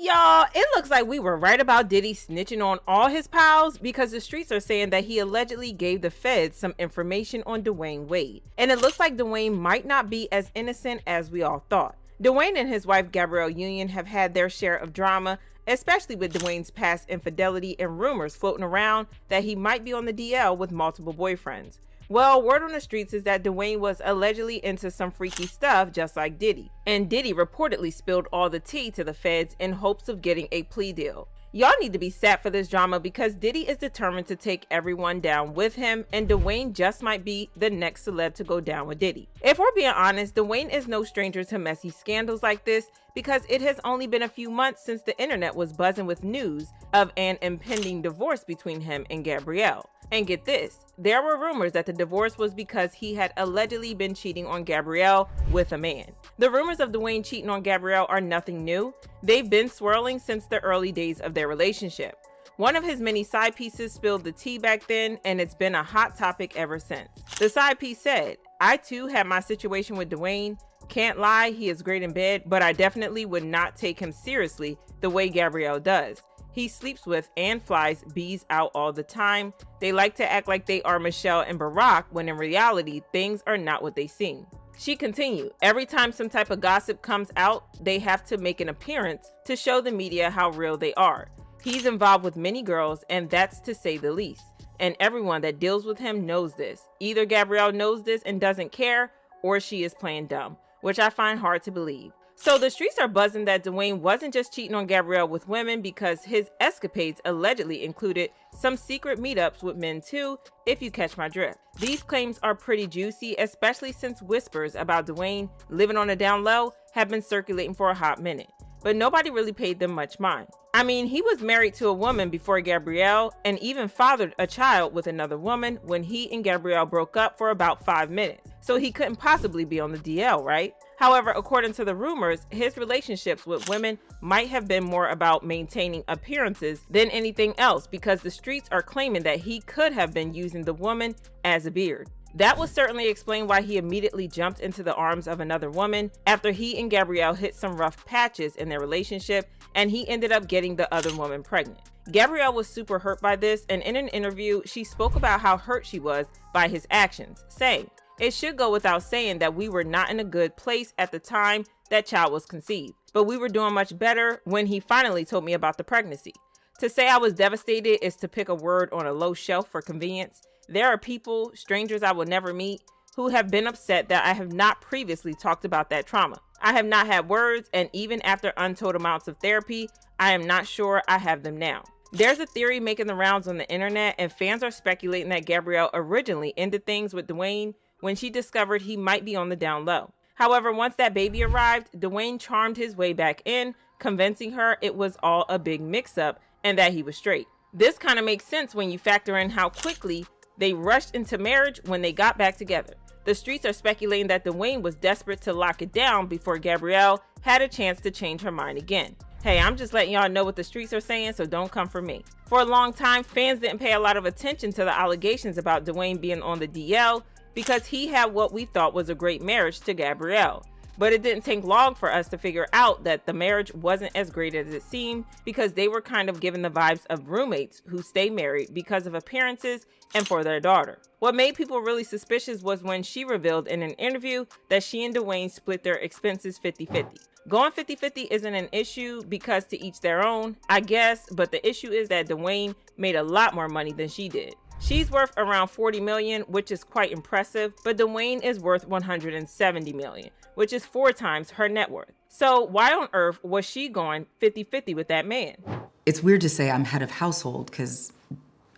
Y'all, it looks like we were right about Diddy snitching on all his pals because the streets are saying that he allegedly gave the feds some information on Dwyane Wade. And it looks like Dwayne might not be as innocent as we all thought. Dwayne and his wife Gabrielle Union have had their share of drama, especially with Dwayne's past infidelity and rumors floating around that he might be on the DL with multiple boyfriends. Well, word on the streets is that Dwayne was allegedly into some freaky stuff just like Diddy. And Diddy reportedly spilled all the tea to the feds in hopes of getting a plea deal. Y'all need to be sat for this drama because Diddy is determined to take everyone down with him, and Dwayne just might be the next celeb to go down with Diddy. If we're being honest, Dwayne is no stranger to messy scandals like this because it has only been a few months since the internet was buzzing with news of an impending divorce between him and Gabrielle. And get this, there were rumors that the divorce was because he had allegedly been cheating on Gabrielle with a man. The rumors of Dwayne cheating on Gabrielle are nothing new. They've been swirling since the early days of their relationship. One of his many side pieces spilled the tea back then, and it's been a hot topic ever since. The side piece said, "I too had my situation with Dwayne. Can't lie, he is great in bed, but I definitely would not take him seriously the way Gabrielle does. He sleeps with and flies bees out all the time. They like to act like they are Michelle and Barack when in reality, things are not what they seem." She continued, "Every time some type of gossip comes out, they have to make an appearance to show the media how real they are. He's involved with many girls, and that's to say the least. And everyone that deals with him knows this. Either Gabrielle knows this and doesn't care, or she is playing dumb, which I find hard to believe." So the streets are buzzing that Dwayne wasn't just cheating on Gabrielle with women because his escapades allegedly included some secret meetups with men too, if you catch my drift. These claims are pretty juicy, especially since whispers about Dwayne living on the down low have been circulating for a hot minute, but nobody really paid them much mind. I mean, he was married to a woman before Gabrielle and even fathered a child with another woman when he and Gabrielle broke up for about 5 minutes, so he couldn't possibly be on the DL, right? However, according to the rumors, his relationships with women might have been more about maintaining appearances than anything else because the streets are claiming that he could have been using the woman as a beard. That would certainly explain why he immediately jumped into the arms of another woman after he and Gabrielle hit some rough patches in their relationship and he ended up getting the other woman pregnant. Gabrielle was super hurt by this, and in an interview, she spoke about how hurt she was by his actions, saying, "It should go without saying that we were not in a good place at the time that child was conceived, but we were doing much better when he finally told me about the pregnancy. To say I was devastated is to pick a word on a low shelf for convenience. There are people, strangers I will never meet, who have been upset that I have not previously talked about that trauma. I have not had words, and even after untold amounts of therapy, I am not sure I have them now." There's a theory making the rounds on the internet, and fans are speculating that Gabrielle originally ended things with Dwayne when she discovered he might be on the down low. However, once that baby arrived, Dwayne charmed his way back in, convincing her it was all a big mix-up and that he was straight. This kind of makes sense when you factor in how quickly they rushed into marriage when they got back together. The streets are speculating that Dwayne was desperate to lock it down before Gabrielle had a chance to change her mind again. Hey, I'm just letting y'all know what the streets are saying, so don't come for me. For a long time, fans didn't pay a lot of attention to the allegations about Dwayne being on the DL because he had what we thought was a great marriage to Gabrielle. But it didn't take long for us to figure out that the marriage wasn't as great as it seemed because they were kind of given the vibes of roommates who stay married because of appearances and for their daughter. What made people really suspicious was when she revealed in an interview that she and Dwayne split their expenses 50-50. Going 50-50 isn't an issue because to each their own, I guess, but the issue is that Dwayne made a lot more money than she did. She's worth around $40 million, which is quite impressive, but Dwayne is worth $170 million, which is 4 times her net worth. So why on earth was she going 50-50 with that man? It's weird to say I'm head of household because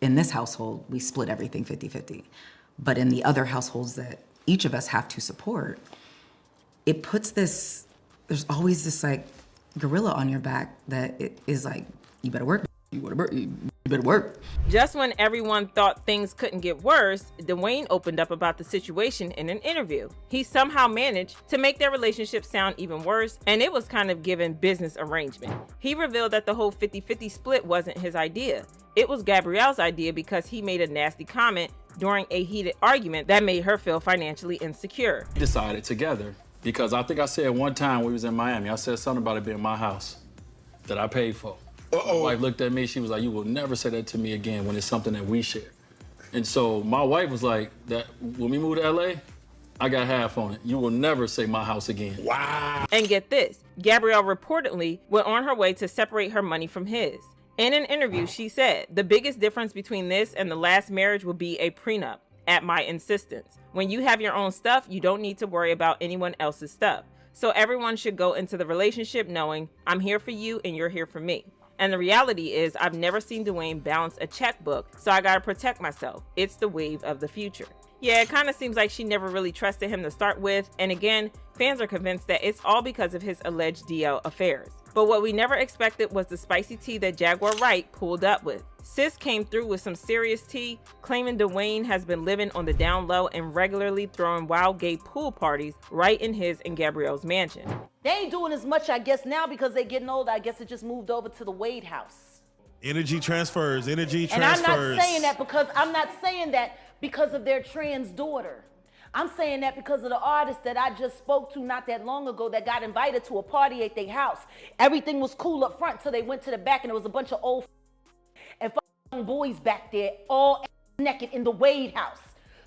in this household, we split everything 50-50. But in the other households that each of us have to support, it puts this, there's always this like gorilla on your back that it is like, you better work, you better work. Just when everyone thought things couldn't get worse, Dwayne opened up about the situation in an interview. He somehow managed to make their relationship sound even worse, and it was kind of given business arrangement. He revealed that the whole 50-50 split wasn't his idea. It was Gabrielle's idea because he made a nasty comment during a heated argument that made her feel financially insecure. We decided together, because I think I said one time we was in Miami, I said something about it being my house. that I paid for. My wife looked at me, she was like, you will never say that to me again when it's something that we share. And so my wife was like, that when we moved to LA, I got half on it. You will never say my house again. Wow. And get this, Gabrielle reportedly went on her way to separate her money from his. In an interview, she said, the biggest difference between this and the last marriage would be a prenup, at my insistence. When you have your own stuff, you don't need to worry about anyone else's stuff. So everyone should go into the relationship knowing I'm here for you and you're here for me. And the reality is I've never seen Dwayne balance a checkbook, so I gotta protect myself. It's the wave of the future. Yeah, it kind of seems like she never really trusted him to start with, and again, fans are convinced that it's all because of his alleged DL affairs. But what we never expected was the spicy tea that Jaguar Wright pulled up with. Sis came through with some serious tea, claiming Dwayne has been living on the down low and regularly throwing wild gay pool parties right in his and Gabrielle's mansion. They ain't doing as much, I guess, now because they're getting older. I guess it just moved over to the Wade house. Energy transfers. And I'm not saying that because of their trans daughter. I'm saying that because of the artist that I just spoke to not that long ago that got invited to a party at their house. Everything was cool up front till they went to the back and there was a bunch of old and boys back there all naked in the Wade house.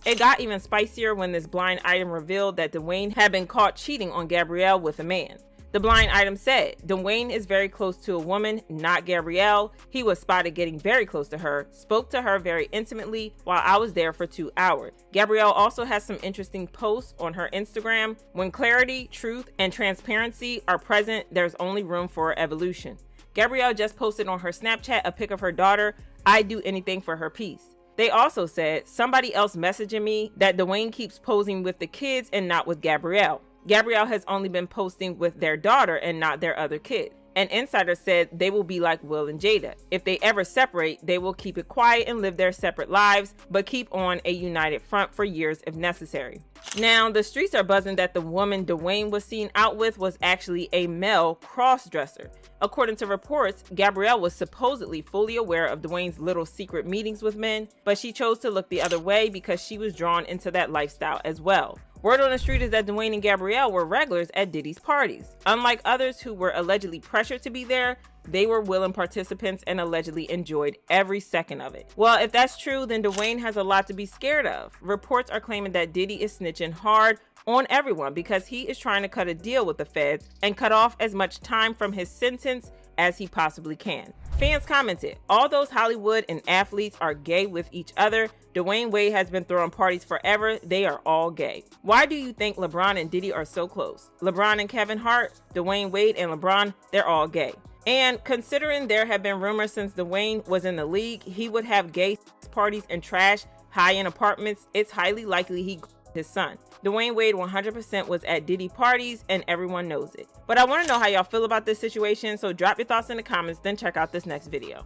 It got even spicier when this blind item revealed that Dwayne had been caught cheating on Gabrielle with a man. The blind item said, Dwayne is very close to a woman, not Gabrielle. He was spotted getting very close to her, spoke to her very intimately while I was there for 2 hours. Gabrielle also has some interesting posts on her Instagram. When clarity, truth, and transparency are present, there's only room for evolution. Gabrielle just posted on her Snapchat a pic of her daughter. I'd do anything for her peace. They also said, somebody else messaging me that Dwayne keeps posing with the kids and not with Gabrielle. Gabrielle has only been posting with their daughter and not their other kid. An insider said they will be like Will and Jada. If they ever separate, they will keep it quiet and live their separate lives, but keep on a united front for years if necessary. Now, the streets are buzzing that the woman Dwayne was seen out with was actually a male cross-dresser. According to reports, Gabrielle was supposedly fully aware of Dwayne's little secret meetings with men, but she chose to look the other way because she was drawn into that lifestyle as well. Word on the street is that Dwayne and Gabrielle were regulars at Diddy's parties. Unlike others who were allegedly pressured to be there, they were willing participants and allegedly enjoyed every second of it. Well, if that's true, then Dwayne has a lot to be scared of. Reports are claiming that Diddy is snitching hard on everyone because he is trying to cut a deal with the feds and cut off as much time from his sentence as he possibly can. Fans commented, all those Hollywood and athletes are gay with each other. Dwyane Wade has been throwing parties forever. They are all gay. Why do you think LeBron and Diddy are so close? LeBron and Kevin Hart, Dwyane Wade and LeBron, they're all gay. And considering there have been rumors since Dwayne was in the league, he would have gay parties and trash high-end apartments, it's highly likely he his son. Dwyane Wade 100% was at Diddy parties and everyone knows it. But I want to know how y'all feel about this situation, so drop your thoughts in the comments, then check out this next video.